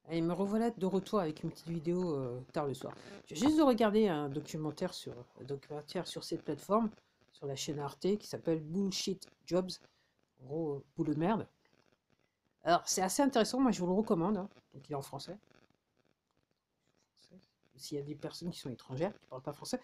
Et me revoilà de retour avec une petite vidéo tard le soir. J'ai juste de regarder un documentaire sur cette plateforme, sur la chaîne Arte, qui s'appelle Bullshit Jobs, en gros, boulot de merde. Alors, c'est assez intéressant, moi je vous le recommande, hein. Donc il est en français. S'il y a des personnes qui sont étrangères, qui ne parlent pas français,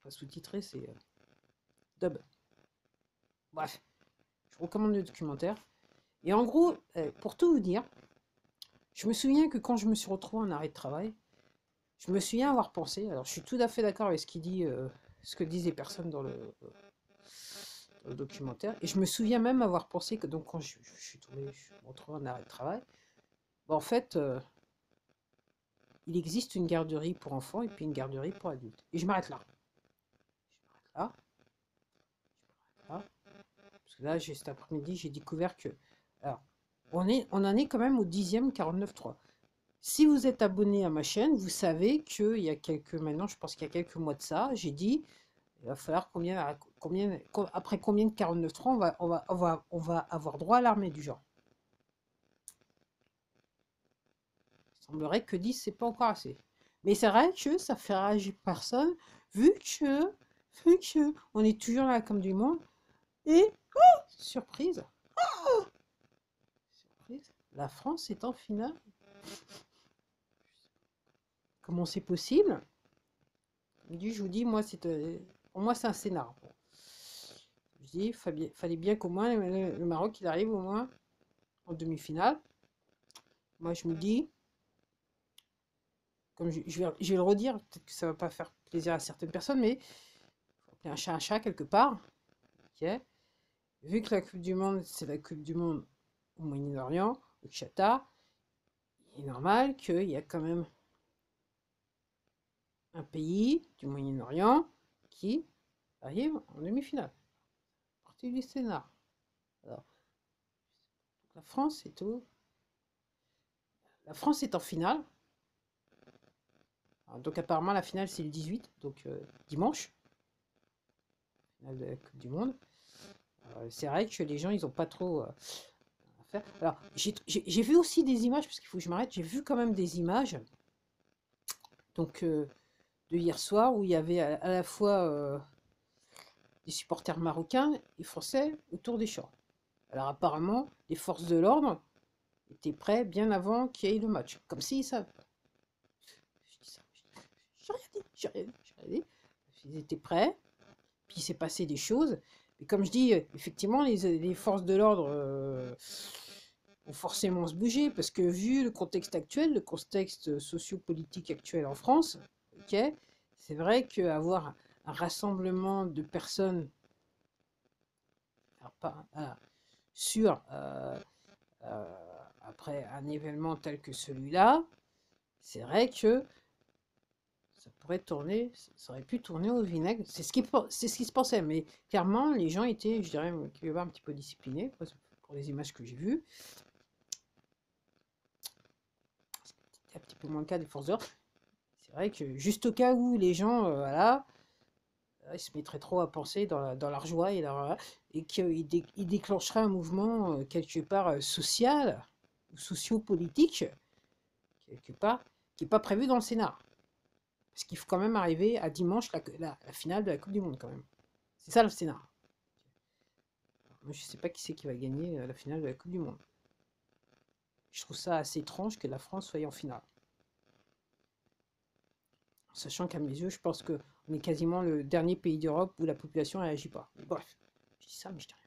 pas sous-titré, c'est dub. Bref, je vous recommande le documentaire. Et en gros, pour tout vous dire, je me souviens que quand je me suis retrouvé en arrêt de travail, je me souviens avoir pensé, alors je suis tout à fait d'accord avec ce que disent les personnes dans le documentaire, et je me souviens même avoir pensé que donc quand je suis tombé, je suis retrouvé en arrêt de travail, bah, en fait, il existe une garderie pour enfants et puis une garderie pour adultes. Et je m'arrête là. Je m'arrête là, là, parce que là, cet après-midi, j'ai découvert que, alors, on en est quand même au 10e 49.3. Si vous êtes abonné à ma chaîne, vous savez qu'il y a maintenant, je pense qu'il y a quelques mois de ça, j'ai dit, il va falloir après combien de 49.3 on va avoir droit à l'armée du genre. Il semblerait que 10, c'est pas encore assez. Mais c'est vrai que ça fait réagir personne, vu que, on est toujours là comme du monde, et, surprise, surprise, la France est en finale. Comment c'est possible? Je vous dis, pour moi, c'est un scénar. Bon. Je dis, fallait bien qu'au moins le Maroc, il arrive au moins en demi-finale. Moi, je me dis, comme je vais le redire, peut-être que ça va pas faire plaisir à certaines personnes, mais faut appeler un chat quelque part. Ok. Vu que la Coupe du Monde, c'est la Coupe du Monde au Moyen-Orient, au Qatar, il est normal qu'il y a quand même un pays du Moyen-Orient qui arrive en demi-finale. Partie du scénar. Alors, la France est au... La France est en finale. Alors, donc apparemment la finale c'est le 18, donc dimanche, finale de la Coupe du Monde. C'est vrai que les gens ils ont pas trop à faire. Alors j'ai vu aussi des images, parce qu'il faut que je m'arrête, j'ai vu quand même des images donc de hier soir où il y avait à la fois des supporters marocains et français autour des champs. Alors apparemment les forces de l'ordre étaient prêts bien avant qu'il y ait le match, comme s'ils savaient. Je dis ça, j'ai rien dit, j'ai rien dit, j'ai rien dit. Ils étaient prêts, puis il s'est passé des choses. Et comme je dis, effectivement, les forces de l'ordre vont forcément se bouger, parce que vu le contexte actuel, le contexte sociopolitique actuel en France, ok, c'est vrai qu'avoir un rassemblement de personnes alors voilà, sur après un événement tel que celui-là, c'est vrai que ça pourrait tourner, ça aurait pu tourner au vinaigre. C'est ce qui se pensait, mais clairement, les gens étaient, je dirais, un petit peu disciplinés, pour les images que j'ai vues. C'était un petit peu moins le cas des forces de l'ordre. C'est vrai que juste au cas où les gens, voilà, ils se mettraient trop à penser dans leur joie et qu'ils déclencheraient un mouvement quelque part social ou sociopolitique, quelque part, qui n'est pas prévu dans le scénar. Parce qu'il faut quand même arriver à dimanche la finale de la Coupe du Monde quand même. C'est ça le scénar. Moi, je sais pas qui c'est qui va gagner la finale de la Coupe du Monde. Je trouve ça assez étrange que la France soit en finale. Sachant qu'à mes yeux, je pense qu'on est quasiment le dernier pays d'Europe où la population ne réagit pas. Bref, je dis ça, mais je dis rien.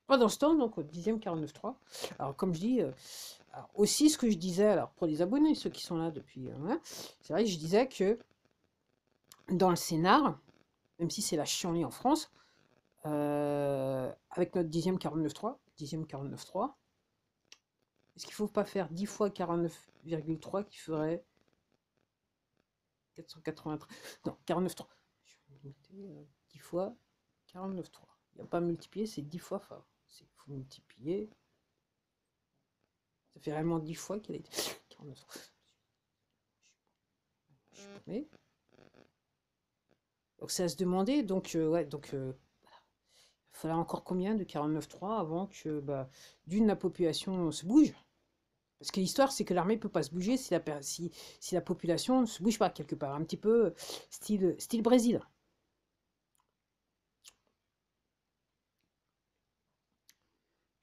Pendant ce temps, donc au 10e 49.3, alors comme je dis, alors, aussi ce que je disais, alors pour les abonnés, ceux qui sont là depuis, c'est vrai que je disais que dans le scénar, même si c'est la chienlit en France, avec notre 10e 49.3, 10e 49.3, est-ce qu'il ne faut pas faire 10 fois 49,3 qui ferait 493? Non, 49,3. Je vais noter 10 fois 49,3. Il n'y a pas à multiplier, c'est 10 fois. Enfin, il faut multiplier. Ça fait réellement 10 fois qu'elle a été. 49,3. Donc c'est à se demander. Donc, ouais, donc fallait encore combien de 49.3 avant que, bah, d'une, la population se bouge? Parce que l'histoire, c'est que l'armée ne peut pas se bouger si la population ne se bouge pas quelque part. Un petit peu style Brésil.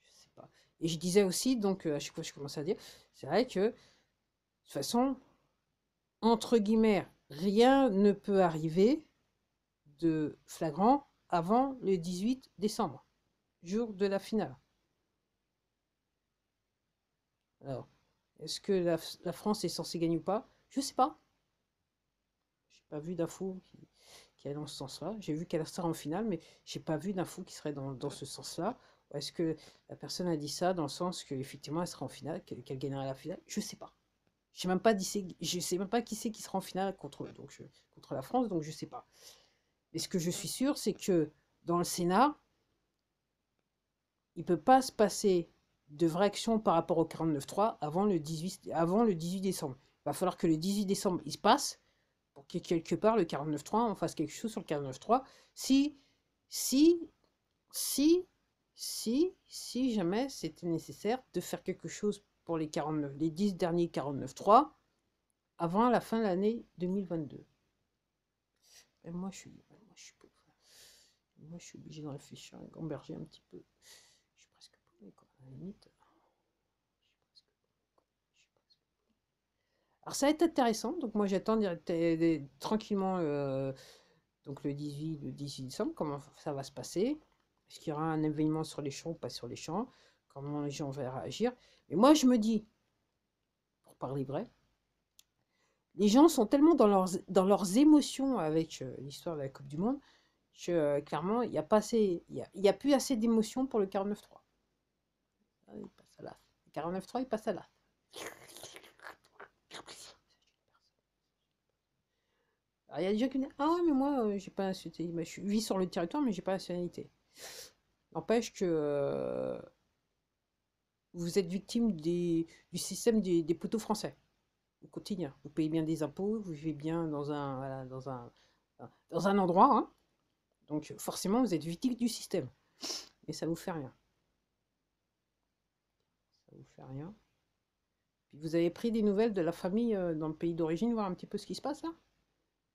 Je sais pas. Et je disais aussi, donc à chaque fois je commençais à dire, c'est vrai que de toute façon, entre guillemets, rien ne peut arriver de flagrant avant le 18 décembre, jour de la finale. Alors, est-ce que la France est censée gagner ou pas? Je sais pas. J'ai pas vu d'infos qui allait dans ce sens-là. J'ai vu qu'elle sera en finale, mais j'ai pas vu d'infos qui serait dans ce sens-là. Ou est-ce que la personne a dit ça dans le sens qu'effectivement elle sera en finale, qu'elle gagnera la finale? Je sais pas. Je sais même pas qui c'est qui sera en finale contre la France, donc je sais pas. Mais ce que je suis sûr, c'est que dans le Sénat, il peut pas se passer de vraie action par rapport au 49.3 avant le 18 décembre. Il va falloir que le 18 décembre, il se passe pour que quelque part, le 49.3, on fasse quelque chose sur le 49.3. Si, si, si, si jamais c'était nécessaire de faire quelque chose pour les 10 derniers 49.3 avant la fin de l'année 2022. Et moi, je suis obligé de réfléchir, gamberger un petit peu. Je suis presque paumé, quoi, à la limite. Alors, ça va être intéressant. Donc, moi, j'attends tranquillement donc le 18 décembre, comment ça va se passer. Est-ce qu'il y aura un événement sur les champs ou pas sur les champs? Comment les gens vont réagir? Mais moi, je me dis, pour parler vrai, les gens sont tellement dans leurs émotions avec l'histoire de la Coupe du Monde que clairement, il n'y a, pas assez, il y a plus assez d'émotions pour le 49.3. Ah, il passe à l'as. Le 49.3, il passe à l'as. Alors, il y a des gens qui me disent, ah, mais moi, j'ai pas la nationalité. Bah, je vis sur le territoire, mais j'ai pas la nationalité. N'empêche que vous êtes victime du système des poteaux français au quotidien. Vous payez bien des impôts, vous vivez bien voilà, dans un endroit, hein. Donc forcément, vous êtes victime du système. Et ça vous fait rien. Ça vous fait rien. Puis vous avez pris des nouvelles de la famille dans le pays d'origine, voir un petit peu ce qui se passe là?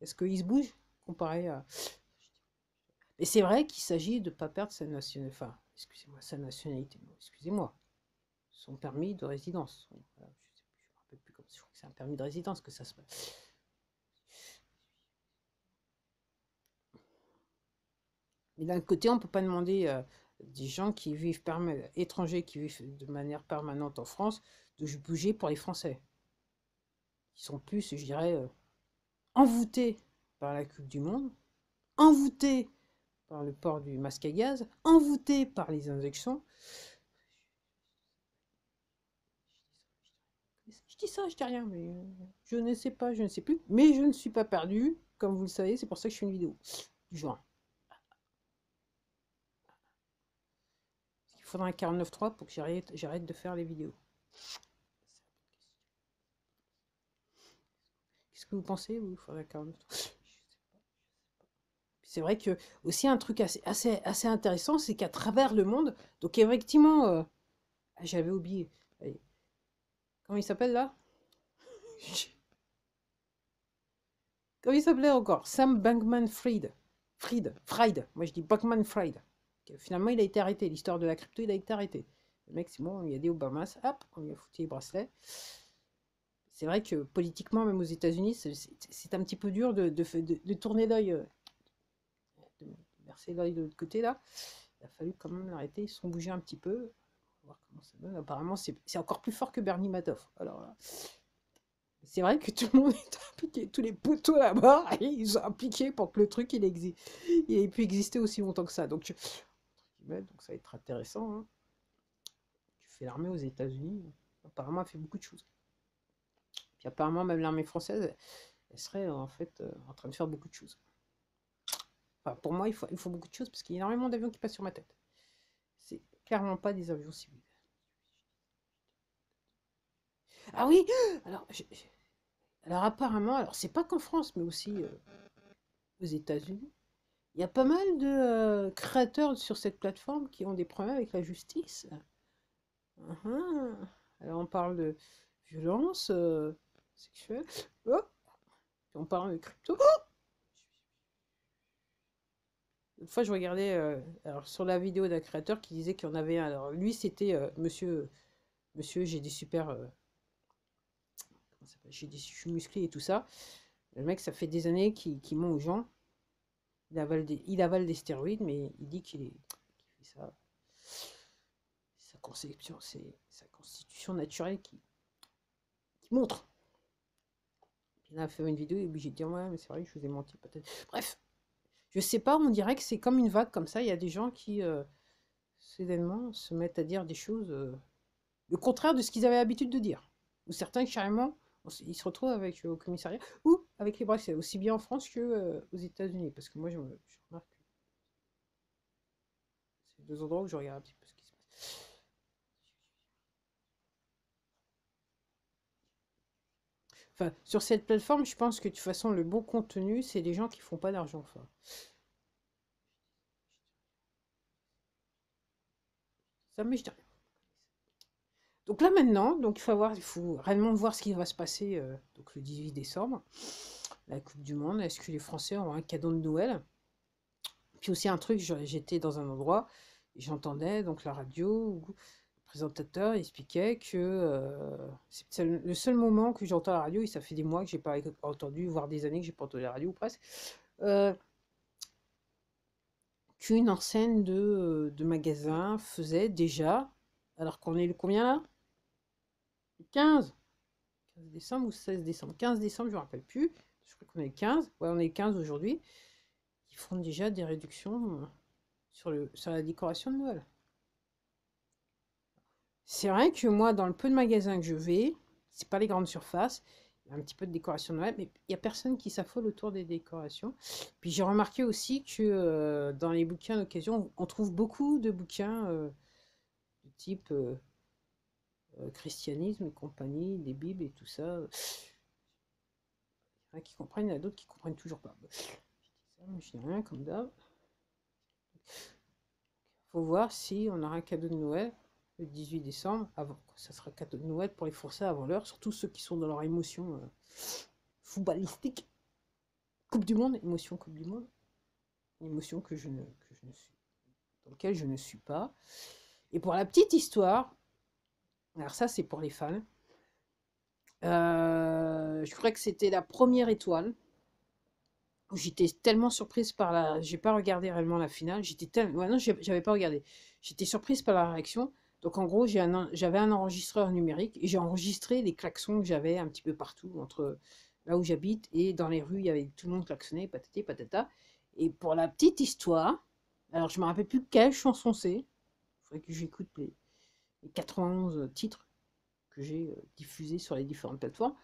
Est-ce qu'ils se bougent comparé à... Et c'est vrai qu'il s'agit de ne pas perdre sa nationalité. Enfin, excusez-moi, sa nationalité. Non, excusez-moi. Son permis de résidence. Voilà, je me rappelle plus comme je crois que c'est un permis de résidence que ça se passe. Mais d'un côté, on ne peut pas demander des gens qui vivent étrangers qui vivent de manière permanente en France de bouger pour les Français. Ils sont plus, je dirais, envoûtés par la Coupe du Monde, envoûtés par le port du masque à gaz, envoûtés par les injections. Je dis ça, je dis rien, mais je ne sais pas, je ne sais plus. Mais je ne suis pas perdu, comme vous le savez, c'est pour ça que je fais une vidéo du genre. Il faudra un 49.3 pour que j'arrête de faire les vidéos. Qu'est-ce que vous pensez, vous? Il faudrait un 49.3. C'est vrai que aussi un truc assez intéressant, c'est qu'à travers le monde, donc effectivement, j'avais oublié. Allez, comment il s'appelle là? Comment il s'appelait encore? Sam Bankman-Fried. Fried. Moi je dis Bankman-Fried. Finalement, il a été arrêté. L'histoire de la crypto, il a été arrêté. Le mec, c'est bon, on lui a dit Obama, hop, on lui a foutu les bracelets. C'est vrai que politiquement, même aux États-Unis, c'est un petit peu dur de tourner l'œil, de verser l'œil de l'autre côté là. Il a fallu quand même l'arrêter. Ils se sont bougés un petit peu. On va voir comment ça donne. Apparemment, c'est encore plus fort que Bernie Madoff. Alors là, c'est vrai que tout le monde est impliqué. Tous les poteaux là-bas, ils sont impliqués pour que le truc il ait pu exister aussi longtemps que ça. Donc ça va être intéressant. Hein. Tu fais l'armée aux États-Unis. Apparemment, elle fait beaucoup de choses. Puis apparemment, même l'armée française, elle serait en fait en train de faire beaucoup de choses. Enfin, pour moi, il faut beaucoup de choses parce qu'il y a énormément d'avions qui passent sur ma tête. C'est clairement pas des avions civils. Ah oui. Alors, alors apparemment, alors c'est pas qu'en France, mais aussi aux États-Unis, Il y a pas mal de créateurs sur cette plateforme qui ont des problèmes avec la justice. Mhm. Alors on parle de violence sexuelle. Oh, puis on parle de crypto. Une fois, je regardais alors, sur la vidéo d'un créateur qui disait qu'il y en avait un. Alors, lui, c'était monsieur, j'ai des super. Comment ça s'appelle, je suis musclé et tout ça. Le mec, ça fait des années qu'il ment aux gens. Il avale des stéroïdes, mais il dit qu'il fait ça. Sa conception, c'est sa constitution naturelle qui montre. Il a fait une vidéo, il est obligé de dire ouais, mais c'est vrai que je vous ai menti peut-être. Bref, je sais pas, on dirait que c'est comme une vague comme ça. Il y a des gens qui soudainement se mettent à dire des choses le contraire de ce qu'ils avaient l'habitude de dire. Ou certains carrément, ils se retrouvent avec au commissariat ou avec les bracelets, aussi bien en France que aux États-Unis. Parce que moi, je remarque que c'est deux endroits où je regarde un petit peu ce qui se passe. Enfin, sur cette plateforme, je pense que de toute façon, le bon contenu, c'est les gens qui font pas d'argent. Enfin, ça, mais je dis rien. Donc là maintenant, donc il faut réellement voir ce qui va se passer donc le 18 décembre, la Coupe du Monde. Est-ce que les Français auront un cadeau de Noël? Puis aussi un truc, j'étais dans un endroit, et j'entendais donc la radio, où le présentateur expliquait que c'est le seul moment que j'entends la radio, et ça fait des mois que j'ai pas entendu, voire des années que j'ai pas entendu la radio ou presque, euh, qu'une enseigne de magasin faisait déjà, alors qu'on est le combien là? Le 15? 15 décembre ou 16 décembre? 15 décembre, je ne me rappelle plus. Je crois qu'on est le 15. Ouais, on est le 15 aujourd'hui. Ils font déjà des réductions sur la décoration de Noël. C'est vrai que moi, dans le peu de magasins que je vais, c'est pas les grandes surfaces, il y a un petit peu de décoration de Noël, mais il n'y a personne qui s'affole autour des décorations. Puis j'ai remarqué aussi que dans les bouquins d'occasion, on trouve beaucoup de bouquins de type christianisme et compagnie, des Bibles et tout ça. Il y en a qui comprennent, il y en a d'autres qui comprennent toujours pas. Je dis ça, mais je dis rien comme d'hab. Faut voir si on aura un cadeau de Noël le 18 décembre. Avant, ça sera un cadeau de Noël pour les Français avant l'heure, surtout ceux qui sont dans leur émotion footballistique. Coupe du Monde, émotion Coupe du Monde. Une émotion que je ne suis, dans laquelle je ne suis pas. Et pour la petite histoire, alors ça c'est pour les fans. Je crois que c'était la première étoile. J'étais tellement surprise par la. J'ai pas regardé réellement la finale. J'étais tellement. Ouais, non, j'avais pas regardé. J'étais surprise par la réaction. Donc en gros, j'avais un enregistreur numérique et j'ai enregistré les klaxons que j'avais un petit peu partout, entre là où j'habite et dans les rues. Il y avait tout le monde klaxonnait, patati patata. Et pour la petite histoire, alors je me rappelle plus quelle chanson c'est. Il faudrait que j'écoute les 91 titres que j'ai diffusés sur les différentes plateformes.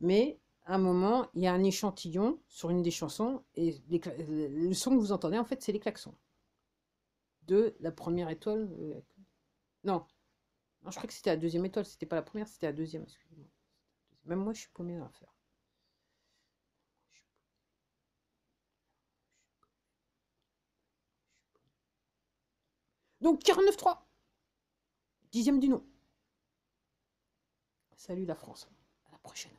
Mais à un moment, il y a un échantillon sur une des chansons, et le son que vous entendez, en fait, c'est les klaxons de la première étoile. Non, non, je crois que c'était la deuxième étoile, c'était pas la première, c'était la deuxième, excusez-moi. Même moi, je suis paumé dans l'affaire. Donc 49-3, dixième du nom. Salut la France, à la prochaine.